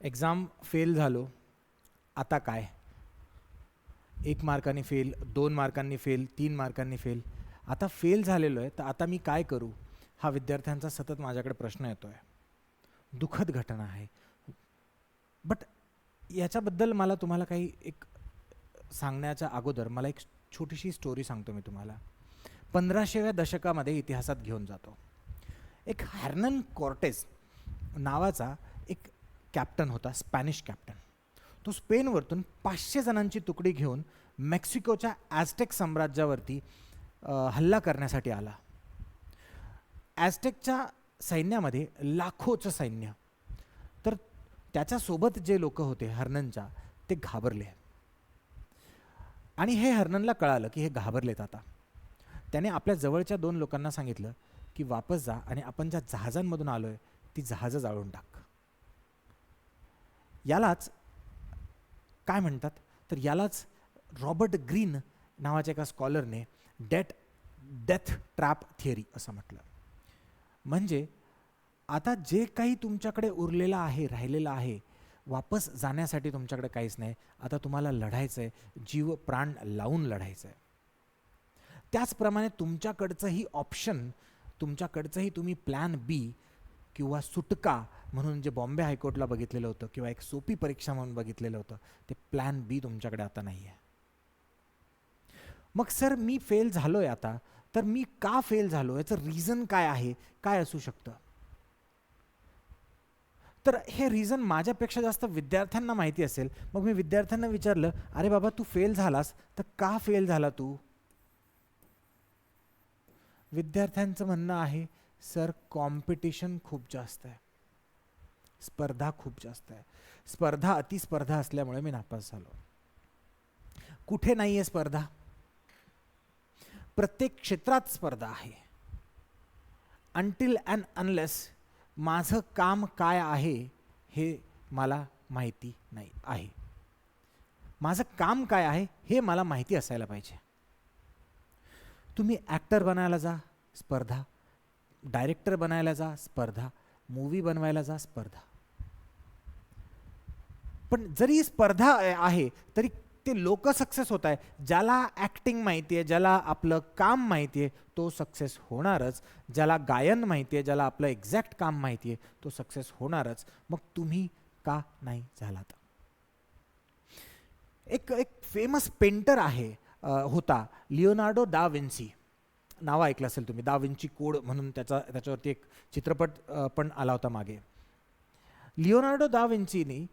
Exam fail झालो, आता काय? 1 मार्काने फेल, 2 मार्कांनी फेल, 3 मार्कांनी फेल. आता फेल झालेलो आहे, तर आता मी काय करू? हा विद्यार्थ्यांचा सतत माझ्याकडे प्रश्न येतो आहे. दुःखद घटना आहे. बट याच्याबद्दल मला तुम्हाला काही एक सांगण्याच्या अगोदर मला एक छोटीशी स्टोरी सांगतो मी तुम्हाला. 1500व्या दशकामध्ये इतिहासात घेऊन जातो. एक हर्नन कॉर्टेस नावाचा एक कॅप्टन होता, स्पॅनिश कॅप्टन. तो स्पेनवरतून 500 जणांची तुकडी घेऊन मेक्सिकोच्या ॲझटेक साम्राज्यावरती हल्ला करण्यासाठी आला. ॲझटेकच्या सैन्यामध्ये लाखोचं सैन्य. तर त्याच्यासोबत जे लोक होते हर्ननच्या, ते घाबरले. आणि हे हर्ननला कळालं की हे घाबरलेत आता. त्याने आपल्या जवळच्या 2 लोकांना सांगितलं की वापस जा आणि आपण ज्या जहाजांमधून आलोय ती जहाजं जाळून टाक. यालाच काय म्हणतात, तर यालाच रॉबर्ट ग्रीन नावाच्या एका स्कॉलरने डेथ ट्रॅप थिअरी असं म्हटलं. म्हणजे आता जे काही तुमच्याकडे उरलेलं आहे, राहिलेलं आहे, वापस जाण्यासाठी तुमच्याकडे काहीच नाही. आता तुम्हाला लढायचं आहे, जीव प्राण लावून लढायचं आहे. त्याचप्रमाणे तुमच्याकडचंही ऑप्शन, तुमच्याकडचंही तुम्ही प्लॅन बी किंवा सुटका म्हणून जे बॉम्बे हायकोर्टला बघितलेलं होतं किंवा एक सोपी परीक्षा म्हणून बघितलेलं होतं, ते प्लॅन बी तुमच्याकडे आता नाही आहे. मग सर मी फेल झालोय आता, तर मी का फेल झालो, याचं रिझन काय आहे, काय असू शकतं? तर हे रिझन माझ्यापेक्षा जास्त विद्यार्थ्यांना माहिती असेल. मग मी विद्यार्थ्यांना विचारलं, अरे बाबा तू फेल झालास तर का फेल झाला तू? विद्यार्थ्यांचं म्हणणं आहे, सर कॉम्पिटिशन खूप जास्त आहे, स्पर्धा खूप जास्त आहे, स्पर्धा अतिस्पर्धा असल्यामुळे मी नापास झालो. कुठे नाही आहे स्पर्धा? प्रत्येक क्षेत्रात स्पर्धा आहे. अंटिल अँड अनलेस माझं काम काय आहे हे मला माहिती नाही आहे. माझं काम काय आहे हे मला माहिती असायला पाहिजे. तुम्ही ॲक्टर बनायला जा, स्पर्धा. डायरेक्टर बनायला जा, स्पर्धा. मूवी बनवायला जा, स्पर्धा. पण जरी स्पर्धा आहे तरी ते लोक सक्सेस होत आहे. ज्याला ॲक्टिंग माहिती आहे, ज्याला आपलं काम माहिती आहे, तो सक्सेस होणारच. ज्याला गायन माहिती आहे, ज्याला आपलं एक्झॅक्ट काम माहिती आहे, तो सक्सेस होणारच. मग तुम्ही का नाही झालात? एक फेमस पेंटर आहे, होता लिओनार्डो दा विन्सी. नाव ऐकलं असेल तुम्ही, दा विन्ची कोड म्हणून त्याच्यावरती एक चित्रपट पण आला होता मागे. लिओनार्डो दा विन्सीनी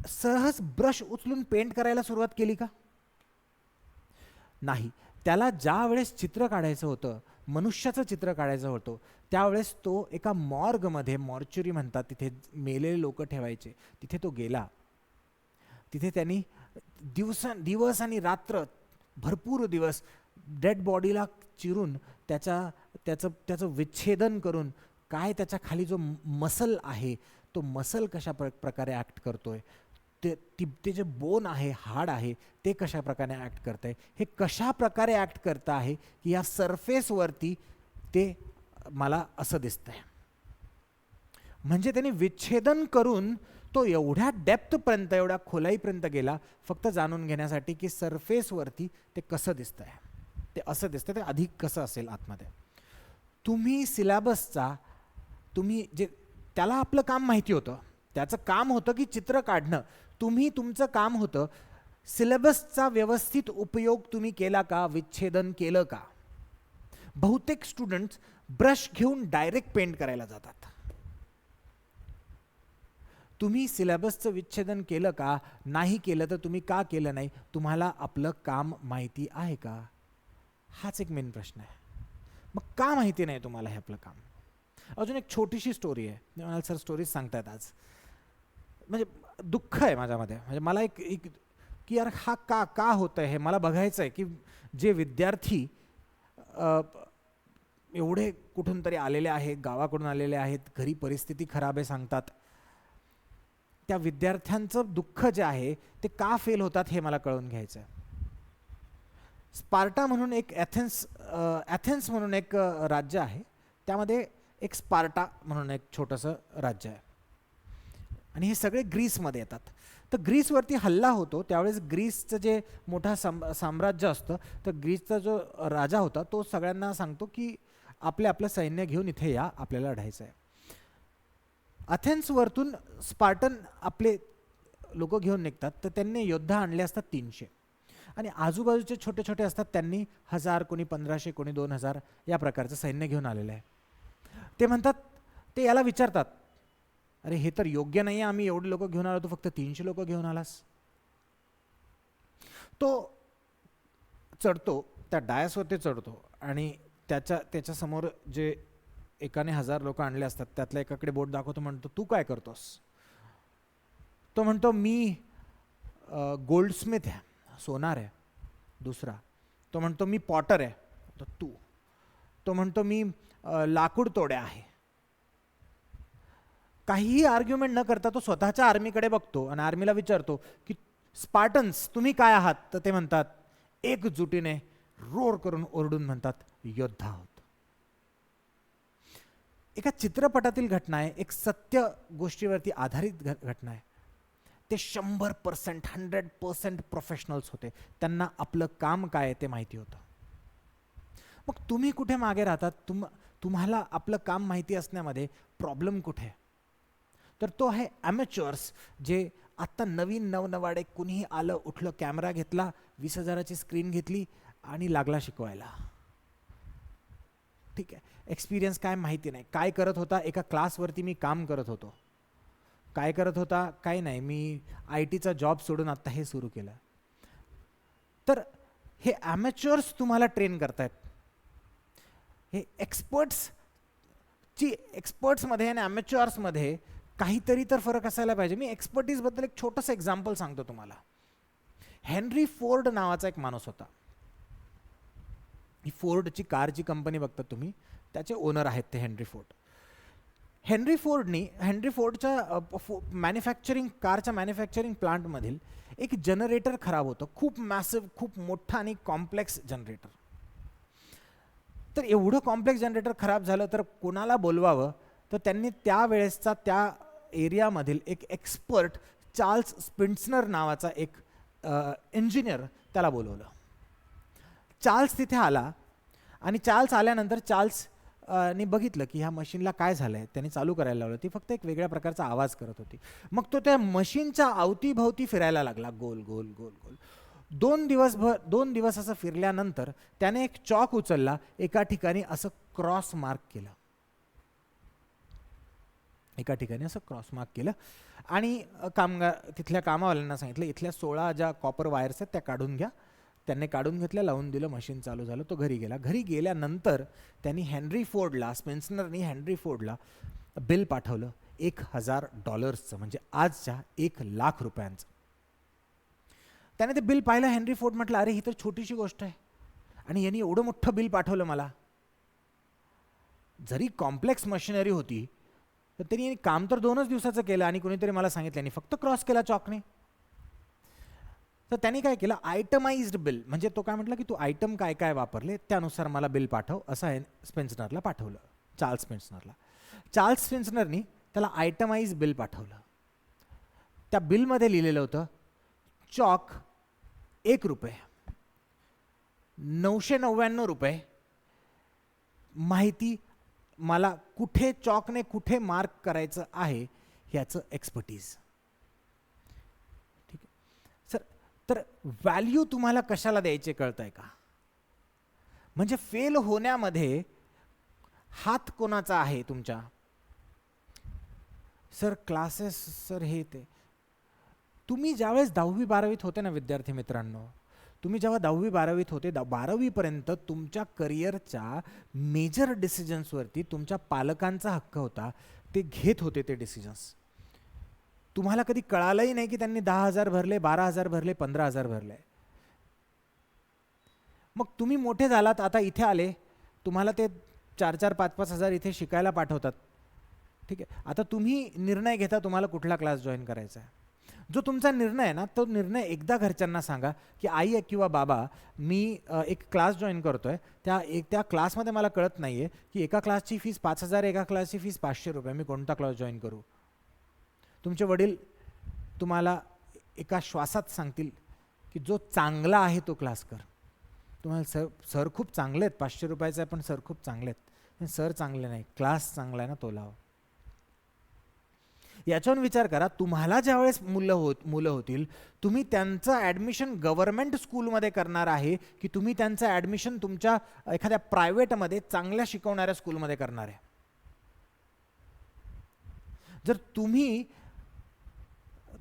सहज ब्रश उचलून पेंट करायला सुरुवात केली का? नाही. त्याला ज्या वेळेस चित्र काढायचं होतं, मनुष्याचं चित्र काढायचं होतं, त्यावेळेस तो एका मॉर्गमध्ये, मॉर्च्युरी म्हणतात, तिथे मेलेले लोक ठेवायचे, तिथे तो गेला. तिथे त्यांनी दिवस आणि रात्र, भरपूर दिवस डेड बॉडीला चिरून त्याचं विच्छेदन करून, काय त्याच्या खाली जो मसल आहे, तो मसल कशा प्रकारे ॲक्ट करतोय, ते जे बोन आहे, हाड आहे, ते कशा प्रकारे ॲक्ट करत आहे, हे कशा प्रकारे ॲक्ट करत आहे की या सरफेसवरती ते मला असं दिसतंय. म्हणजे त्यांनी विच्छेदन करून तो एवढ्या डेप्थपर्यंत, एवढ्या खोलाईपर्यंत गेला, फक्त जाणून घेण्यासाठी की सरफेसवरती ते कसं दिसतंय. ते असं दिसतं, ते अधिक कसं असेल आतमध्ये. तुम्ही सिलेबसचा, तुम्ही जे, त्याला आपलं काम माहिती होतं, त्याचं काम होतं की चित्र काढणं. तुमचं काम होतं सिलेबसचा व्यवस्थित उपयोग तुम्ही केला का, विच्छेदन केलं का? बहुतेक स्टुडंट्स ब्रश घेऊन डायरेक्ट पेंट करायला जातात. तुम्ही सिलेबसचं विच्छेदन केलं का? नाही केलं तर तुम्ही का केलं नाही? तुम्हाला आपलं काम माहिती आहे का? हाच एक मेन प्रश्न आहे. मग का माहिती नाही तुम्हाला हे आपलं काम? अजून एक छोटीशी स्टोरी आहे. मला सर स्टोरीज सांगतायत आज, म्हणजे दुःख आहे माझ्यामध्ये. म्हणजे मला एक की यार हा का होतं आहे हे मला बघायचं आहे. की जे विद्यार्थी एवढे कुठून तरी आलेले आहेत, गावाकडून आलेले आहेत, घरी परिस्थिती खराब आहे सांगतात, त्या विद्यार्थ्यांचं दुःख जे आहे ते का फेल होतात हे मला कळून घ्यायचं आहे. स्पार्टा म्हणून एक ॲथेन्स म्हणून एक राज्य आहे, त्यामध्ये एक स्पार्टा म्हणून एक छोटंसं राज्य आहे. आणि हे सगळे ग्रीसमध्ये येतात. तर ग्रीसवरती हल्ला होतो त्यावेळेस ग्रीसचं जे मोठा साम्राज्य असतं, तर ग्रीसचा जो राजा होता तो सगळ्यांना सांगतो की आपलं सैन्य घेऊन इथे या, आपल्याला लढायचं आहे. अथेन्सवरतून स्पार्टन आपले लोक घेऊन निघतात. तर त्यांनी योद्धा आणले असतात 300 आणि आजूबाजूचे छोटे छोटे असतात त्यांनी 1000, कोणी 1500, कोणी 2000 या प्रकारचं सैन्य घेऊन आलेलं आहे. ते म्हणतात, ते याला विचारतात, अरे हे तर योग्य नाही आहे, आम्ही एवढे लोक घेऊन आलो, तू फक्त 300 लोक घेऊन आलास. तो चढतो त्या डायसवरती चढतो आणि त्याच्यासमोर जे एकाने 1000 लोक आणले असतात त्यातल्या एकाकडे बोट दाखवतो, म्हणतो तू काय करतोस. तो म्हणतो मी गोल्डस्मिथ आहे, सोनार आहे. दुसरा तो म्हणतो मी पॉटर आहे. तो म्हणतो मी लाकूड तोड्या आहे. काहीही आर्ग्युमेंट न करता तो स्वतःच्या आर्मीकडे बघतो आणि आर्मीला विचारतो की स्पार्टन्स तुम्ही काय आहात. तर ते म्हणतात एकजुटीने रोर करून ओरडून म्हणतात योद्धा आहोत. एका चित्रपटातील घटना आहे, एक सत्य गोष्टीवरती आधारित घटना आहे. ते 100% 100% प्रोफेशनल्स होते. त्यांना आपलं काम काय आहे ते माहिती होतं. मग तुम्ही कुठे मागे राहतात. तुम्हाला आपलं काम माहिती असण्यामध्ये प्रॉब्लेम कुठे. तर तो आहे ॲमेच्युअर्स, जे आत्ता नवीन नवनवाडे कुणीही आलं उठलं, कॅमेरा घेतला, 20,000ची स्क्रीन घेतली आणि लागला शिकवायला. ठीक आहे, एक्सपिरियन्स काय माहिती नाही. काय करत होता, एका क्लासवरती मी काम करत होतो. काय करत होता, काय नाही, मी IT चा जॉब सोडून आत्ता हे सुरू केलं. तर हे ॲमेच्युअर्स तुम्हाला ट्रेन करतायत. हे एक्सपर्ट्समध्ये आणि ॲमेच्युअर्समध्ये काहीतरी तर फरक असायला पाहिजे. मी एक्सपर्टीजबद्दल एक छोटंसं एक्झाम्पल सांगतो तुम्हाला. हेनरी फोर्ड नावाचा एक माणूस होता. ही फोर्डची कारची कंपनी बघतात तुम्ही, त्याचे ओनर आहेत ते हेनरी फोर्ड. हेनरी फोर्डच्या कारच्या मॅन्युफॅक्चरिंग प्लांटमधील एक जनरेटर खराब होतं. खूप मॅसिव्ह, खूप मोठा आणि कॉम्प्लेक्स जनरेटर. तर एवढं कॉम्प्लेक्स जनरेटर खराब झालं तर कोणाला बोलवावं. तर त्यांनी त्यावेळेसचा त्या एरियामधील एक एक्सपर्ट चार्ल्स स्पिन्सनर नावाचा एक इंजिनियर त्याला बोलवलं. चार्ल्स तिथे आला आणि चार्ल्स आल्यानंतर चार्ल्सने बघितलं की ह्या मशीनला काय झालंय. त्याने चालू करायला लावलं. ती फक्त एक वेगळ्या प्रकारचा आवाज करत होती. मग तो त्या मशीनच्या अवतीभवती फिरायला लागला, गोल गोल गोल गोल. 2 दिवस असं फिरल्यानंतर त्याने एक चॉक उचलला, एका ठिकाणी असं क्रॉस मार्क केलं. आणि तिथल्या कामावाल्यांना सांगितलं इथल्या 16 ज्या कॉपर वायर्स आहेत त्या काढून घ्या. त्यांनी काढून घेतल्या, लावून दिलं, मशीन चालू झालं. तो घरी गेला. घरी गेल्यानंतर त्यांनी स्पेन्सनरनी हेनरी फोर्डला बिल पाठवलं $1,000, म्हणजे आजच्या ₹1,00,000. त्याने ते बिल पाहिलं. हेनरी फोर्ड म्हटलं अरे ही तर छोटीशी गोष्ट आहे आणि यांनी एवढं मोठं बिल पाठवलं मला. जरी कॉम्प्लेक्स मशिनरी होती तर त्यांनी काम तर 2च दिवसाचं केलं आणि कोणीतरी मला सांगितलं यांनी फक्त क्रॉस केला चॉकने. तर त्यांनी काय केलं, आयटमाइज्ड बिल, म्हणजे तो काय म्हटलं की तू आयटम काय काय वापरले त्यानुसार मला बिल पाठव, असं स्पेन्सनरला पाठवलं, चार्ल्स स्पेन्सनरला. चार्ल्स स्पेन्सनरनी त्याला आयटमाइज बिल पाठवलं. त्या बिलमध्ये लिहिलेलं होतं चॉक ₹1, ₹999 माहिती मला कुठे चॉकने कुठे मार्क करायचं आहे ह्याचं एक्सपर्टीज. ठीक आहे सर. तर व्हॅल्यू तुम्हाला कशाला द्यायचे कळतंय का. म्हणजे फेल होण्यामध्ये हात कोणाचा आहे तुमच्या. सर क्लासेस, सर हे ते. तुम्ही ज्यावेळेस 10वी-12वीत होते ना विद्यार्थी मित्रांनो, तुम्ही जेव्हा 10वी-12वीत होते, 12वीपर्यंत तुमच्या करिअरच्या मेजर डिसिजन्सवरती तुमच्या पालकांचा हक्क होता. ते घेत होते ते डिसिजन्स. तुम्हाला कधी कळालंही नाही की त्यांनी 10,000 भरले, 12,000 भरले, 15,000 भरले. मग तुम्ही मोठे झालात, आता इथे आले, तुम्हाला ते 4,000, 5,000 इथे शिकायला पाठवतात. ठीक आहे, आता तुम्ही निर्णय घेता तुम्हाला कुठला क्लास जॉईन करायचा आहे. जो तुमचा निर्णय आहे ना, तो निर्णय एकदा घरच्यांना सांगा की आई किंवा बाबा मी एक क्लास जॉईन करतोय, त्या क्लासमध्ये मला कळत नाही आहे की एका क्लासची फीस 5,000, एका क्लासची फीस ₹500, मी कोणता क्लास जॉईन करू. तुमचे वडील तुम्हाला एका श्वासात सांगतील की जो चांगला आहे तो क्लास कर. तुम्हाला सर खूप चांगले आहेत, 500 रुपयाचा आहे पण सर खूप चांगले आहेत. सर चांगले नाही, क्लास चांगला आहे ना तो लाव. याच्यावर विचार करा, तुम्हाला ज्यावेळेस मुलं होतील, तुम्ही त्यांचं ॲडमिशन गव्हर्नमेंट स्कूलमध्ये करणार आहे की तुम्ही त्यांचं ॲडमिशन तुमच्या एखाद्या प्रायव्हेटमध्ये चांगल्या शिकवणाऱ्या स्कूलमध्ये करणार आहे. जर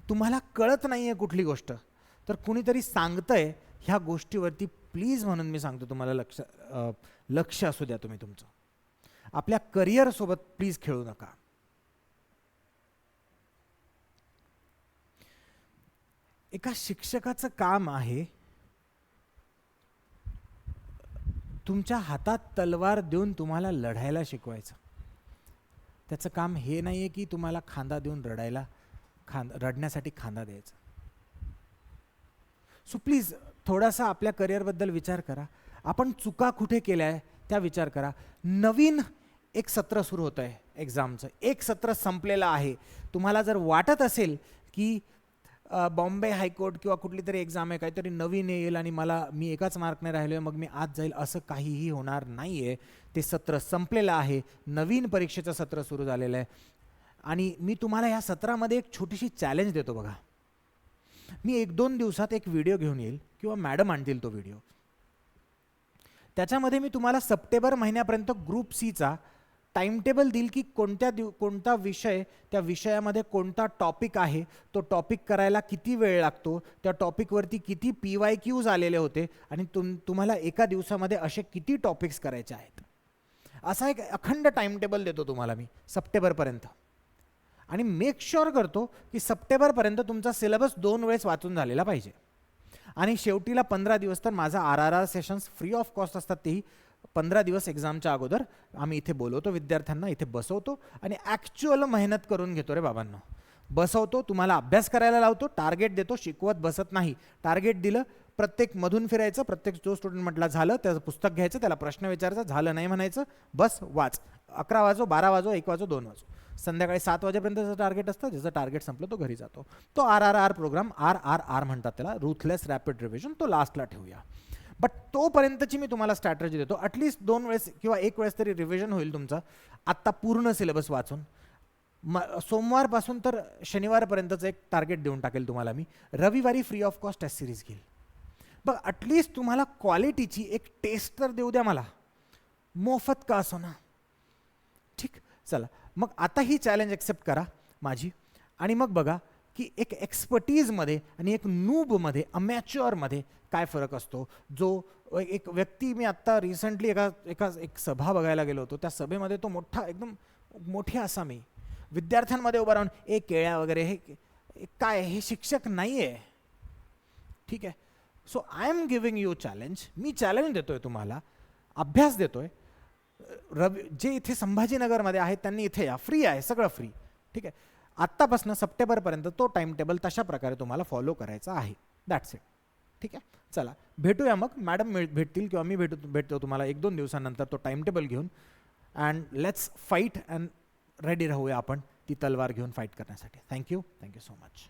तुम्हाला कळत नाहीये कुठली गोष्ट, तर कुणीतरी सांगतंय ह्या गोष्टीवरती प्लीज म्हणून मी सांगतो तुम्हाला लक्ष असू द्या. तुम्ही तुमचं आपल्या करिअर सोबत प्लीज खेळू नका. एका शिक्षकाचं काम आहे तुमच्या हातात तलवार देऊन तुम्हाला लढायला शिकवायचं. त्याचं काम हे नाहीये की तुम्हाला खांदा देऊन रडण्यासाठी खांदा द्यायचा. सो प्लीज थोडासा आपल्या करिअरबद्दल विचार करा. आपण चुका कुठे केल्या आहे त्या विचार करा. नवीन एक सत्र सुरू होतं आहे एक्झामचं, एक सत्र संपलेलं आहे. तुम्हाला जर वाटत असेल की बॉम्बे हायकोर्ट किंवा कुठली तरी एक्झाम आहे, काहीतरी नवीन येईल आणि मी एकाच मार्कने राहिलोय मग मी आज जाईल, असं काहीही होणार नाही आहे. ते सत्र संपलेलं आहे, नवीन परीक्षेचं सत्र सुरू झालेलं आहे. आणि मी तुम्हाला या सत्रामध्ये एक छोटीशी चॅलेंज देतो बघा. मी 1-2 दिवसात एक व्हिडिओ घेऊन येईल किंवा मॅडम आणतील तो व्हिडिओ. त्याच्यामध्ये मी तुम्हाला सप्टेंबर महिन्यापर्यंत ग्रुप सीचा टाइम टेबल देईल की कोणता विषय, त्या विषयामध्ये कोणता टॉपिक आहे, तो टॉपिक करायला किती वेळ लागतो, त्या टॉपिकवरती किती PYQs आलेले होते आणि तुम्हाला एका दिवसामध्ये असे किती टॉपिक्स करायचे आहेत. असा एक अखंड टाइम टेबल देतो तुम्हाला मी सप्टेंबरपर्यंत. आणि मेक शुअर करतो की सप्टेंबरपर्यंत तुमचा सिलेबस 2 वेळेस वाचून झालेला पाहिजे. आणि शेवटीला 15 दिवस तर माझा RRR sessions free of cost असतात. तेही 15 दिवस एक्झामच्या अगोदर आम्ही इथे बोलवतो विद्यार्थ्यांना, इथे बसवतो आणि ॲक्च्युअल मेहनत करून घेतो रे बाबांनो. बसवतो, तुम्हाला अभ्यास करायला लावतो, टार्गेट देतो, शिकवत बसत नाही. टार्गेट दिलं, प्रत्येक मधून फिरायचं, प्रत्येक जो स्टुडंट म्हटला झालं त्याचं पुस्तक घ्यायचं, त्याला प्रश्न विचारायचा, झालं नाही म्हणायचं, बस वाच. 11 वाजो, 12 वाजो, 1 वाजो, 2 वाजो. संध्याकाळी 7 वाजेपर्यंतचं टार्गेट असतं. ज्याचं टार्गेट संपलं तो घरी जातो. तो RRR प्रोग्राम, RRR म्हणतात त्याला, रूथलेस रॅपिड रिव्हिजन, तो लास्टला ठेवूया. बट तोपर्यंतची मी तुम्हाला स्ट्रॅटजी देतो. ॲटलिस्ट 2 वेळेस किंवा 1 वेळेस तरी रिव्हिजन होईल तुमचं आत्ता पूर्ण सिलेबस वाचून. सोमवारपासून तर शनिवारपर्यंतचं एक टार्गेट देऊन टाकेल तुम्हाला मी. रविवारी free of cost test series घेईल. बघ ॲटलिस्ट तुम्हाला क्वालिटीची एक टेस्ट तर देऊ द्या मला, मोफत का असो ना. ठीक, चला मग आता ही चॅलेंज ॲक्सेप्ट करा माझी. आणि मग बघा की एक एक्सपर्टीजमध्ये आणि एक नूबमध्ये, अमॅच्युअरमध्ये काय फरक असतो. जो एक व्यक्ती, मी आत्ता रिसेंटली एक सभा बघायला गेलो होतो. त्या सभेमध्ये तो मोठा, एकदम मोठी आसामी विद्यार्थ्यांमध्ये उभा राहून एक केळ्या वगैरे, हे काय, हे शिक्षक नाही आहे. ठीक आहे. So I am giving you challenge. Me challenge देतोय तुम्हाला, अभ्यास देतोय. जे इथे संभाजीनगरमध्ये आहेत त्यांनी इथे या, फ्री आहे, सगळं फ्री. ठीक आहे. आत्तापासून सप्टेंबरपर्यंत तो टाइम टेबल तशा प्रकारे तुम्हाला फॉलो करायचा आहे. That's it. ठीक आहे. चला भेटूया मग. मॅडम भेटतील किंवा मी भेटतो तुम्हाला 1-2 दिवसानंतर तो टाइम टेबल घेऊन. And let's fight and ready राहूया आपण ती तलवार घेऊन फाईट करण्यासाठी. Thank you so much.